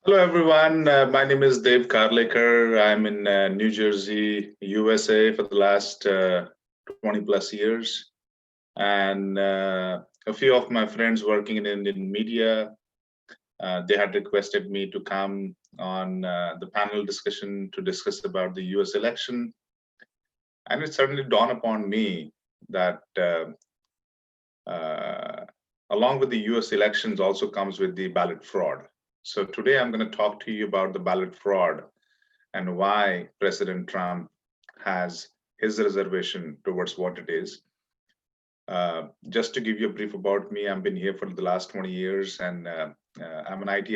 Hello, everyone. My name is Dave Karlekar. I'm in New Jersey, USA for the last 20 plus years. And a few of my friends working in Indian media, they had requested me to come on the panel discussion to discuss about the US election. And it suddenly dawned upon me that uh, along with the US elections also comes with the ballot fraud. So today I'm going to talk to you about the ballot fraud and why President Trump has his reservation towards what it is. Just to give you a brief about me, I've been here for the last 20 years and I'm an IT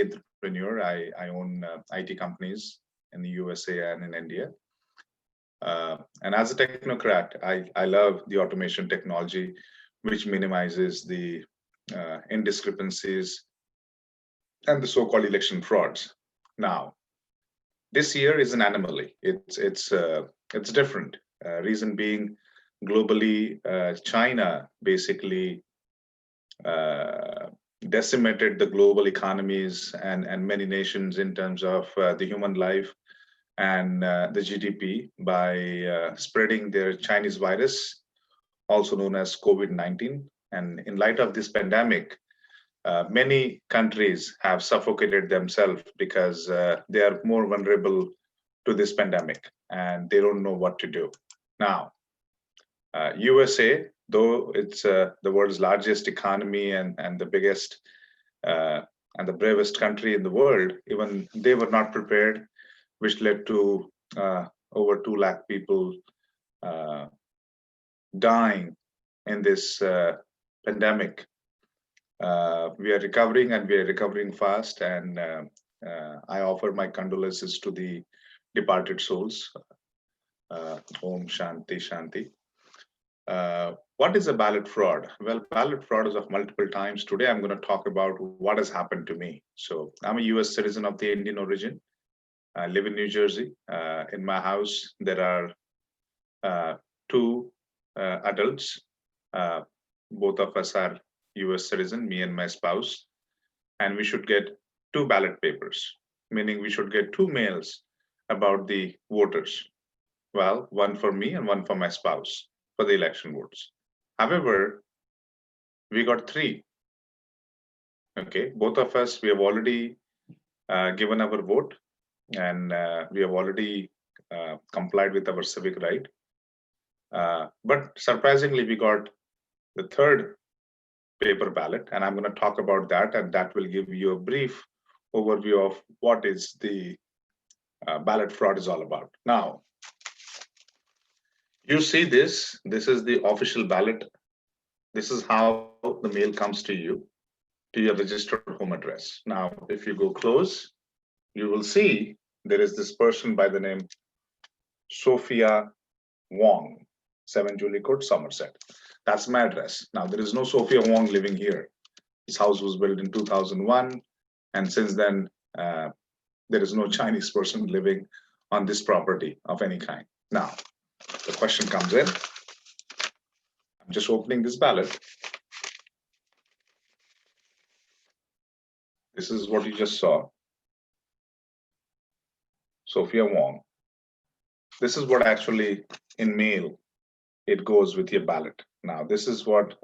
entrepreneur. I own IT companies in the USA and in India. And as a technocrat, I love the automation technology, which minimizes the indiscrepancies and the so-called election frauds. Now, this year is an anomaly. It's different. Reason being, globally, China basically decimated the global economies and many nations in terms of the human life and the GDP by spreading their Chinese virus, also known as COVID-19. And in light of this pandemic, many countries have suffocated themselves because they are more vulnerable to this pandemic and they don't know what to do. Now, USA, though it's the world's largest economy and the biggest and the bravest country in the world, even they were not prepared, which led to over 2 lakh people dying in this pandemic. We are recovering and we are recovering fast. And I offer my condolences to the departed souls. Om Shanti Shanti. What is a ballot fraud? Well, ballot fraud is of multiple types. Today, I'm going to talk about what has happened to me. So I'm a US citizen of the Indian origin. I live in New Jersey. In my house, there are two adults. Both of us are US citizen, me and my spouse, and we should get 2 ballot papers, meaning we should get 2 mails about the voters. Well, one for me and one for my spouse for the election votes. However, we got 3. Okay, both of us, we have already given our vote and we have already complied with our civic right. But surprisingly, we got the 3rd paper ballot, and I'm going to talk about that, and that will give you a brief overview of what is the ballot fraud is all about. Now, you see this is the official ballot. This is how the mail comes to you, to your registered home address. Now, if you go close, you will see there is this person by the name Sophia Wong, 7 Julie Court, Somerset. That's my address. Now, there is no Sophia Wong living here. This house was built in 2001. And since then, there is no Chinese person living on this property of any kind. Now, the question comes in. I'm just opening this ballot. This is what you just saw. Sophia Wong. This is what actually in mail it goes with your ballot. Now, this is what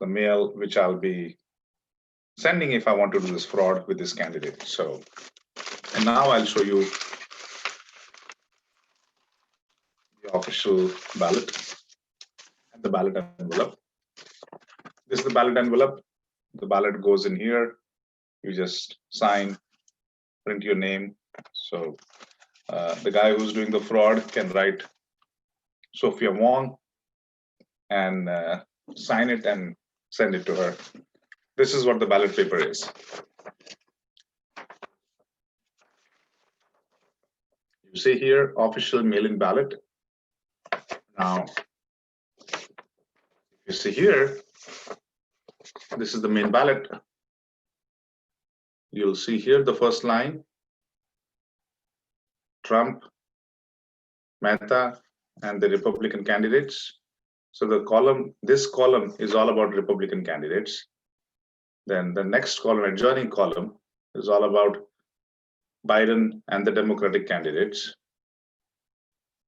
the mail which I'll be sending if I want to do this fraud with this candidate. So, and now I'll show you the official ballot and the ballot envelope. This is the ballot envelope. The ballot goes in here. You just sign, print your name. So the guy who's doing the fraud can write Sophia Wong and sign it and send it to her. This is what the ballot paper is. You see here, official mail-in ballot. Now, you see here, this is the main ballot. You'll see here the first line, Trump, Mehta, and the Republican candidates. So the column, this column is all about Republican candidates. Then the next column, adjoining column, is all about Biden and the Democratic candidates.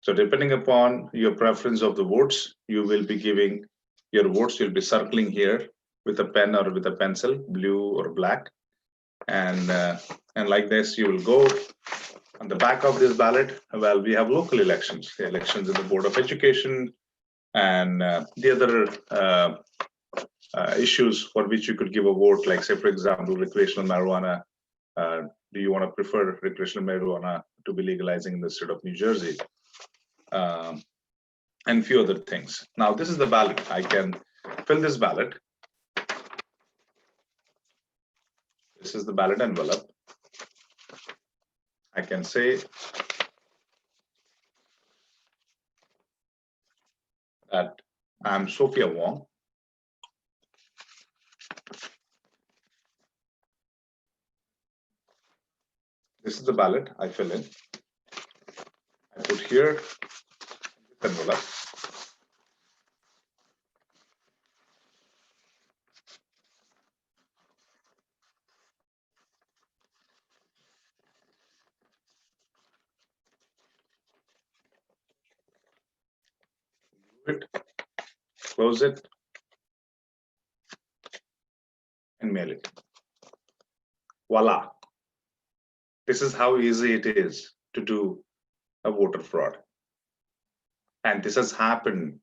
So depending upon your preference of the votes, you will be giving your votes. You'll be circling here with a pen or with a pencil, blue or black. And like this, you will go on the back of this ballot. Well, we have local elections, the elections in the Board of Education, and the other issues for which you could give a vote, like say, for example, recreational marijuana. Do you want to prefer recreational marijuana to be legalizing in the state of New Jersey? And few other things. Now, this is the ballot. I can fill this ballot. This is the ballot envelope. I can say that I'm Sophia Wong. This is the ballot I fill in. I put here the envelope. It, close it, and mail it. Voila. This is how easy it is to do a voter fraud. And this has happened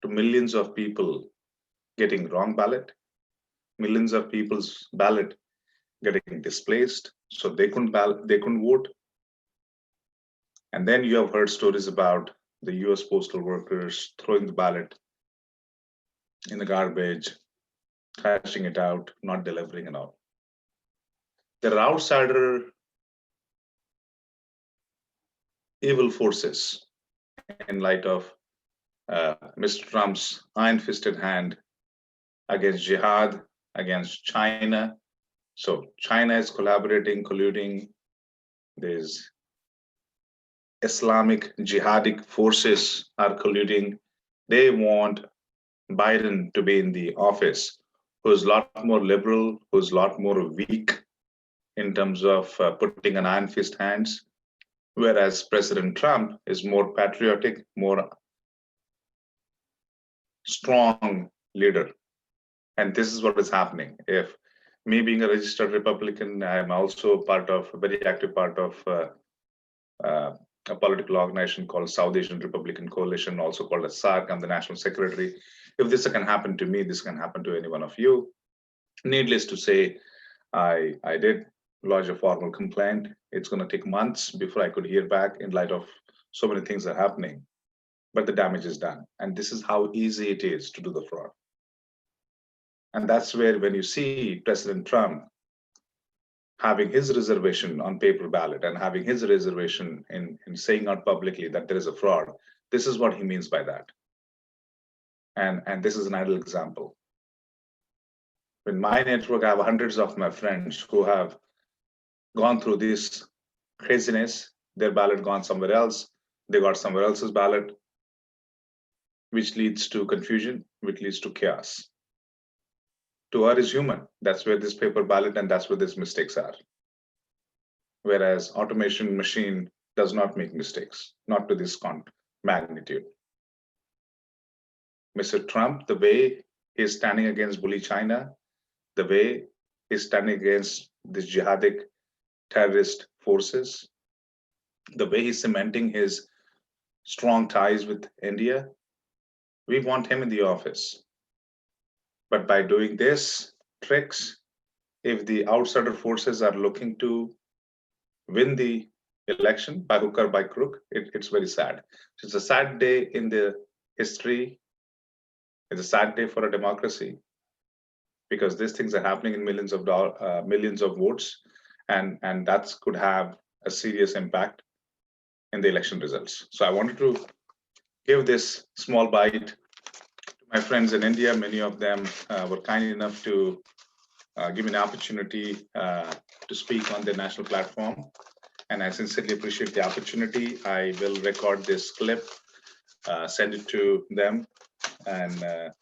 to millions of people getting wrong ballot, millions of people's ballot getting displaced, so they couldn't vote. And then you have heard stories about the US postal workers throwing the ballot in the garbage, trashing it out, not delivering and all. There are outsider evil forces in light of Mr. Trump's iron-fisted hand against jihad, against China. So China is collaborating, colluding. There's Islamic jihadic forces are colluding. They want Biden to be in the office, who's a lot more liberal, who's a lot more weak in terms of putting an iron fist hands, whereas President Trump is more patriotic, more strong leader. And this is what is happening. If me being a registered Republican, I'm also a very active part of a political organization called South Asian Republican Coalition, also called as SARC. I'm the national secretary. If this can happen to me, this can happen to any one of you. Needless to say, I did lodge a formal complaint. It's going to take months before I could hear back in light of so many things are happening. But the damage is done. And this is how easy it is to do the fraud. And that's where when you see President Trump having his reservation on paper ballot and having his reservation in saying out publicly that there is a fraud, this is what he means by that. And this is an idle example. In my network, I have hundreds of my friends who have gone through this craziness, their ballot gone somewhere else, they got somewhere else's ballot, which leads to confusion, which leads to chaos. To err is human. That's where this paper ballot and that's where these mistakes are. Whereas automation machine does not make mistakes, not to this magnitude. Mr. Trump, the way he's standing against bully China, the way he's standing against these jihadic terrorist forces, the way he's cementing his strong ties with India, we want him in the office. But by doing this tricks, if the outsider forces are looking to win the election by hook or by crook, it's very sad. It's a sad day in the history. It's a sad day for a democracy because these things are happening in millions of votes, and that could have a serious impact in the election results. So I wanted to give this small bite to my friends in India. Many of them were kind enough to give me an opportunity to speak on their national platform. And I sincerely appreciate the opportunity. I will record this clip, send it to them, and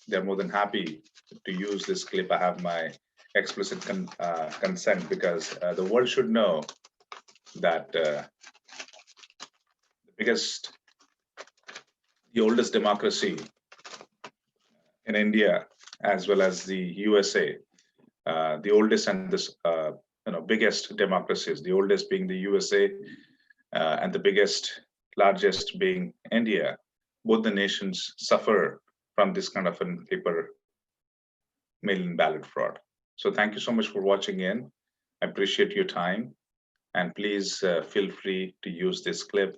they're more than happy to use this clip. I have my explicit consent, because the world should know that biggest, the oldest democracy in India as well as the USA, the oldest and this biggest democracies, the oldest being the USA, and the biggest, largest being India. Both the nations suffer from this kind of an paper mail-in ballot fraud. So thank you so much for watching in. I appreciate your time, and please feel free to use this clip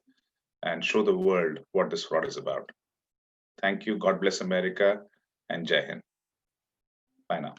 and show the world what this fraud is about. Thank you. God bless America, and Jai Hind. Bye now.